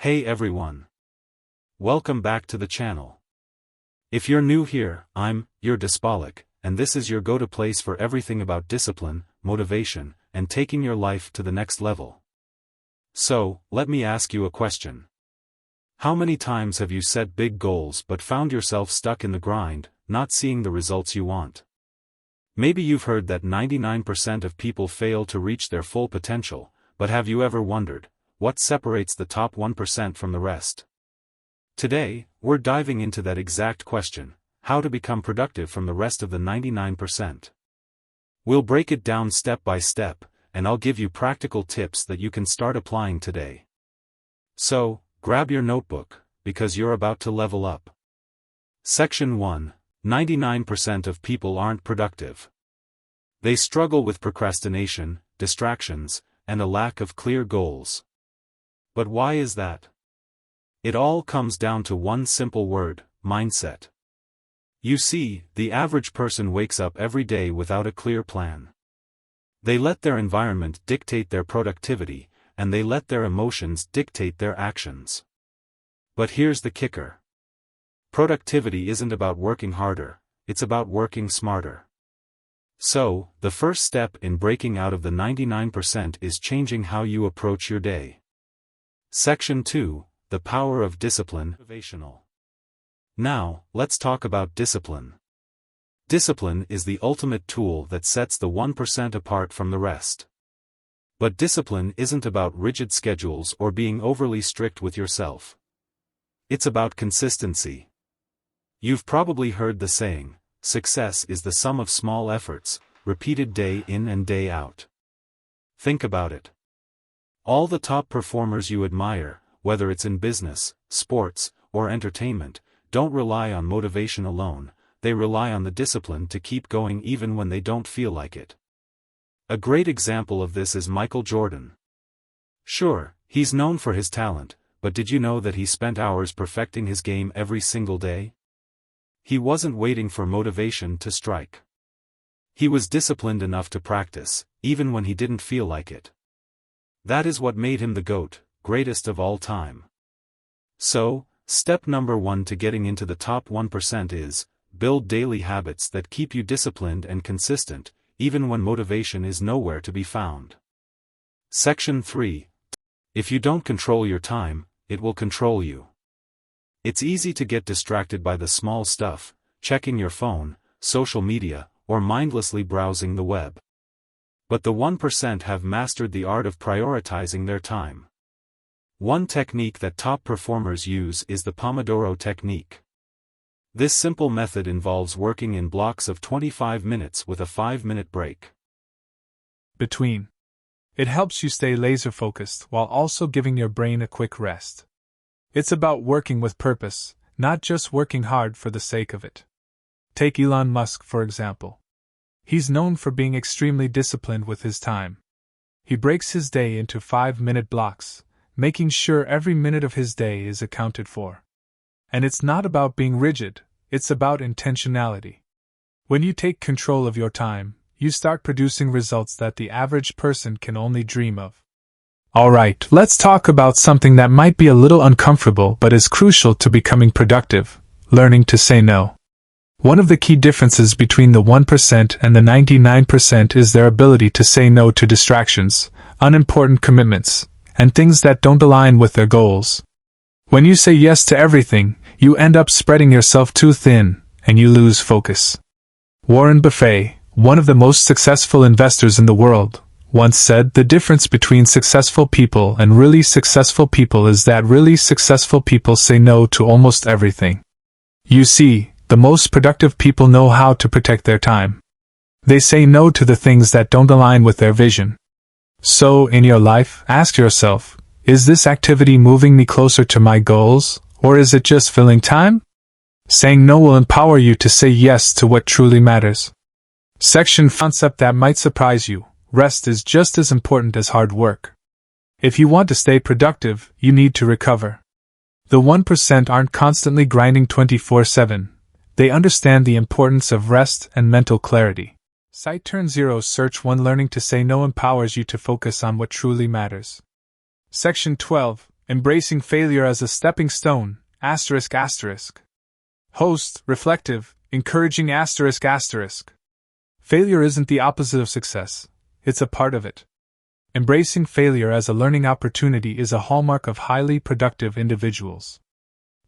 Hey everyone. Welcome back to the channel. If you're new here, I'm your Dispolic, and this is your go-to place for everything about discipline, motivation, and taking your life to the next level. So, let me ask you a question. How many times have you set big goals but found yourself stuck in the grind, not seeing the results you want? Maybe you've heard that 99% of people fail to reach their full potential, but have you ever wondered, what separates the top 1% from the rest? Today, we're diving into that exact question, how to become productive from the rest of the 99%. We'll break it down step by step, and I'll give you practical tips that you can start applying today. So, grab your notebook, because you're about to level up. Section 1. 99% of people aren't productive. They struggle with procrastination, distractions, and a lack of clear goals. But why is that? It all comes down to one simple word: mindset. You see, the average person wakes up every day without a clear plan. They let their environment dictate their productivity, and they let their emotions dictate their actions. But here's the kicker. Productivity isn't about working harder, it's about working smarter. So, the first step in breaking out of the 99% is changing how you approach your day. Section 2. The power of discipline. Motivational. Now, let's talk about discipline. Discipline is the ultimate tool that sets the 1% apart from the rest. But discipline isn't about rigid schedules or being overly strict with yourself. It's about consistency. You've probably heard the saying, success is the sum of small efforts, repeated day in and day out. Think about it. All the top performers you admire, whether it's in business, sports, or entertainment, don't rely on motivation alone, they rely on the discipline to keep going even when they don't feel like it. A great example of this is Michael Jordan. Sure, he's known for his talent, but did you know that he spent hours perfecting his game every single day? He wasn't waiting for motivation to strike. He was disciplined enough to practice, even when he didn't feel like it. That is what made him the GOAT, greatest of all time. So, step number 1 to getting into the top 1% is, build daily habits that keep you disciplined and consistent, even when motivation is nowhere to be found. Section 3. If you don't control your time, it will control you. It's easy to get distracted by the small stuff, checking your phone, social media, or mindlessly browsing the web. But the 1% have mastered the art of prioritizing their time. One technique that top performers use is the Pomodoro technique. This simple method involves working in blocks of 25 minutes with a 5-minute break between. It helps you stay laser-focused while also giving your brain a quick rest. It's about working with purpose, not just working hard for the sake of it. Take Elon Musk, for example. He's known for being extremely disciplined with his time. He breaks his day into 5-minute blocks, making sure every minute of his day is accounted for. And it's not about being rigid, it's about intentionality. When you take control of your time, you start producing results that the average person can only dream of. Alright, let's talk about something that might be a little uncomfortable but is crucial to becoming productive: learning to say no. One of the key differences between the 1% and the 99% is their ability to say no to distractions, unimportant commitments, and things that don't align with their goals. When you say yes to everything, you end up spreading yourself too thin, and you lose focus. Warren Buffett, one of the most successful investors in the world, once said the difference between successful people and really successful people is that really successful people say no to almost everything. You see, the most productive people know how to protect their time. They say no to the things that don't align with their vision. So, in your life, ask yourself, is this activity moving me closer to my goals, or is it just filling time? Saying no will empower you to say yes to what truly matters. Section 5. Concept that might surprise you: rest is just as important as hard work. If you want to stay productive, you need to recover. The 1% aren't constantly grinding 24/7. They understand the importance of rest and mental clarity. Site Turn 0 Search 1 Learning to say no empowers you to focus on what truly matters. Section 12. Embracing failure as a stepping stone, asterisk asterisk. Host, reflective, encouraging asterisk asterisk. Failure isn't the opposite of success, it's a part of it. Embracing failure as a learning opportunity is a hallmark of highly productive individuals.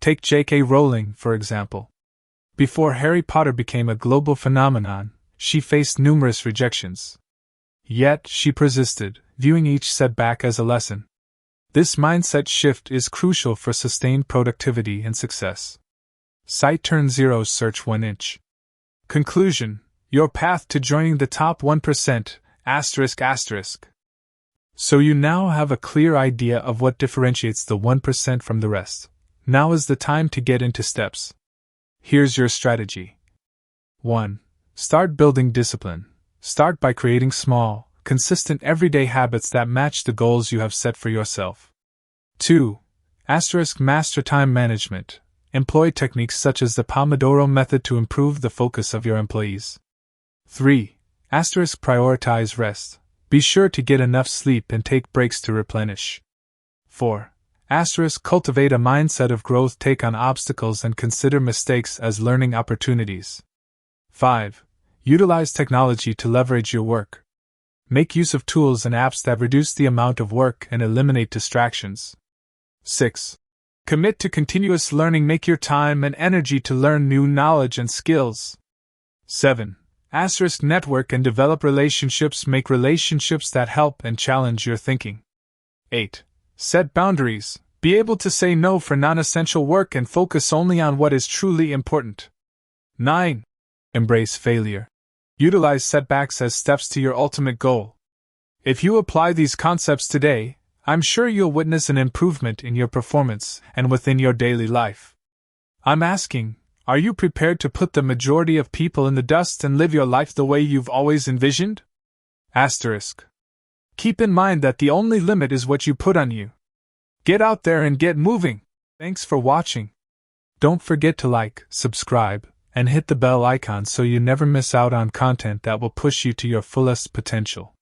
Take J.K. Rowling, for example. Before Harry Potter became a global phenomenon, she faced numerous rejections. Yet, she persisted, viewing each setback as a lesson. This mindset shift is crucial for sustained productivity and success. Cite Turn Zero's Search 1 Inch. Conclusion: your path to joining the top 1%, asterisk asterisk. So you now have a clear idea of what differentiates the 1% from the rest. Now is the time to get into steps. Here's your strategy. 1. Start building discipline. Start by creating small, consistent everyday habits that match the goals you have set for yourself. 2. Master time management. Employ techniques such as the Pomodoro method to improve the focus of your employees. 3. Prioritize rest. Be sure to get enough sleep and take breaks to replenish. 4. Cultivate a mindset of growth. Take on obstacles and consider mistakes as learning opportunities. 5. Utilize technology to leverage your work. Make use of tools and apps that reduce the amount of work and eliminate distractions. 6. Commit to continuous learning. Make your time and energy to learn new knowledge and skills. 7. Network and develop relationships. Make relationships that help and challenge your thinking. 8. Set boundaries. Be able to say no for non-essential work and focus only on what is truly important. 9. Embrace failure. Utilize setbacks as steps to your ultimate goal. If you apply these concepts today, I'm sure you'll witness an improvement in your performance and within your daily life. I'm asking, are you prepared to put the majority of people in the dust and live your life the way you've always envisioned? Asterisk. Keep in mind that the only limit is what you put on you. Get out there and get moving. Thanks for watching. Don't forget to like, subscribe, and hit the bell icon so you never miss out on content that will push you to your fullest potential.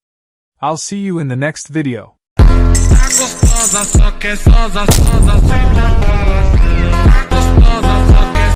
I'll see you in the next video. Gostosa, só que sosa, sosa, sempre